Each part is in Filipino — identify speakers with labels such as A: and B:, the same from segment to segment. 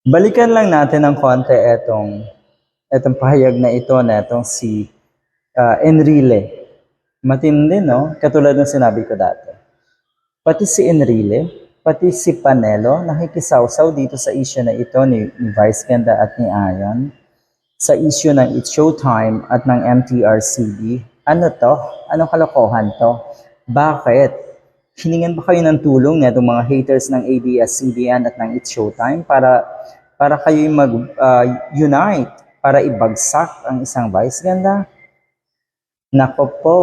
A: Balikan lang natin ng konti etong pahayag na ito na etong si Enrile. Matindi, no? Katulad ng sinabi ko dati. Pati si Enrile, pati si Panelo, nakikisawsaw dito sa issue na ito ni Vice Ganda at ni Ayon, sa issue ng It's Showtime at ng MTRCB. Ano to? Anong kalokohan to? Bakit? Hiningan ba kayo ng tulong nitong mga haters ng ABS-CBN at ng It's Showtime para kayo mag-unite para ibagsak ang isang Vice Ganda? Nako po,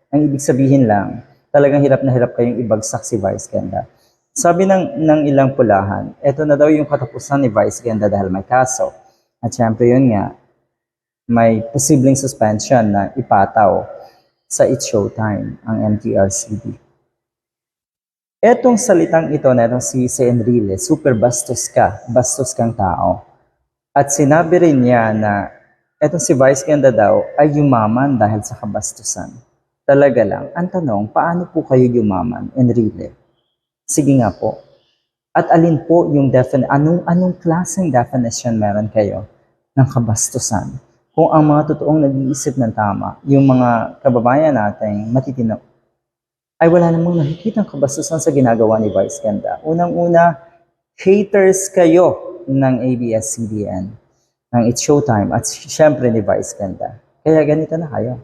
A: ang ibig sabihin lang, talagang hirap na hirap kayong ibagsak si Vice Ganda. Sabi ng ilang pulahan, eto na daw yung katapusan ni Vice Ganda dahil may kaso. At syempre yun nga, may posibleng suspension na ipataw sa It's Showtime, ang MTRCB. Etong salitang ito na itong si Enrile, super bastos kang tao. At sinabi rin niya na etong si Vice Ganda daw ay yumaman dahil sa kabastusan. Talaga lang, ang tanong, paano po kayo yumaman, Enrile? Sige nga po. At alin po yung anong klaseng definition meron kayo ng kabastusan? Kung ang mga totoong nag-iisip ng tama, yung mga kababayan nating matitino, ay wala namang nakikitang kabastusan sa ginagawa ni Vice Ganda. Unang-una, haters kayo ng ABS-CBN, ng It's Showtime, at syempre ni Vice Ganda. Kaya ganito na kayo.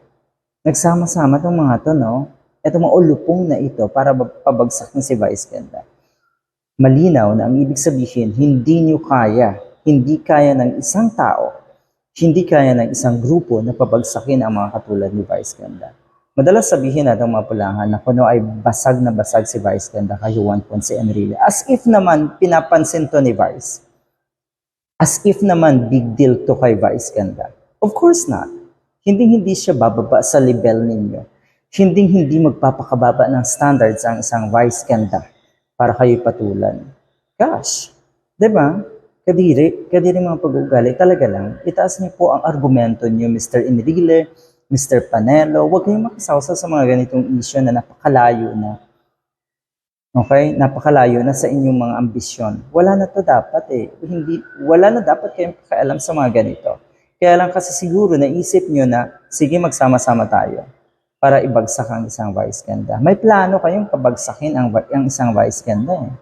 A: Nagsama-sama itong mga to, no? Itong mga ulupong na ito para pabagsak ng si Vice Ganda. Malinaw na ang ibig sabihin, hindi kaya ng isang tao, hindi kaya ng isang grupo na pabagsakin ang mga katulad ni Vice Ganda. Madalas sabihin natin mga pulahan na kuno ay basag na basag si Vice Ganda kayuan po si Enrile. As if naman pinapansin to ni Vice. As if naman big deal to kay Vice Ganda. Of course not. Hindi siya bababa sa level ninyo. Hindi magpapakababa ng standards ang isang Vice Ganda para kayo patulan. Gosh, diba? Kadiri mga pag-uugali, talaga lang, itaas niyo po ang argumento niyo, Mr. Enrile, Mr. Panelo, huwag kayong makisawsa sa mga ganitong issue na napakalayo na. Okay? Napakalayo na sa inyong mga ambisyon. Wala na to dapat eh. Wala na dapat kayong pakialam sa mga ganito. Kaya lang kasi siguro naisip nyo na, sige magsama-sama tayo para ibagsak ang isang Vice Ganda. May plano kayong pabagsakin ang isang Vice Ganda eh.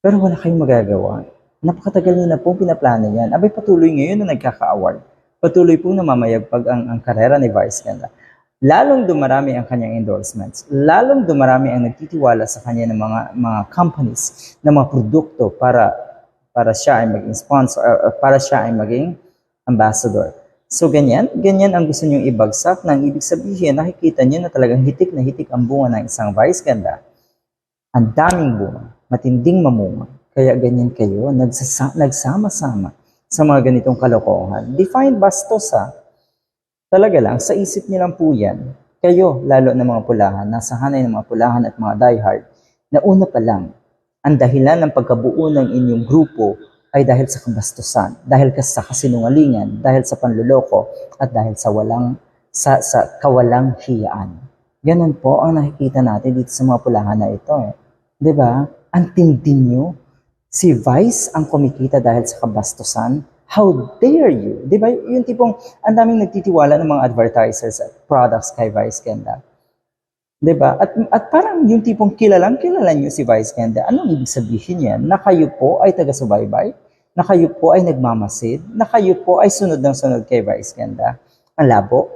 A: Pero wala kayong magagawa. Napakatagal nyo na pong pinaplano yan. Abay patuloy ngayon na nagkaka-award. Patuloy pong namamayagpag ang karera ni Vice Ganda. Lalong dumarami ang kanyang endorsements. Lalong dumarami ang nagtitiwala sa kanya ng mga companies, ng mga produkto para siya ay maging sponsor, para siya ay maging ambassador. So ganyan ang gusto niyong ibagsak. Nang ibig sabihin, nakikita niyo na talagang hitik na hitik ang bunga ng isang Vice Ganda. Ang daming bunga, matinding mamunga. Kaya ganyan kayo, nagsama-sama sa mga ganitong kalokohan. Define bastos ha. Talaga lang, sa isip niyo lang po yan. Kayo, lalo ng mga pulahan, nasa hanay ng mga pulahan at mga diehard, na una pa lang, ang dahilan ng pagkabuo ng inyong grupo ay dahil sa kabastusan, dahil sa kasinungalingan, dahil sa panluloko, at dahil sa kawalang hiyaan. Ganun po ang nakikita natin dito sa mga pulahan na ito. Eh. 'Di ba? Ang tindi nyo. Si Vice ang kumikita dahil sa kabastusan. How dare you? Di ba? Yung tipong, ang daming nagtitiwala ng mga advertisers at products kay Vice Ganda. Di ba? At parang yung tipong kilala nyo si Vice Ganda. Anong ibig sabihin yan? Na kayo po ay taga-subaybay? Na kayo po ay nagmamasid? Na kayo po ay sunod ng sunod kay Vice Ganda? Ang labo.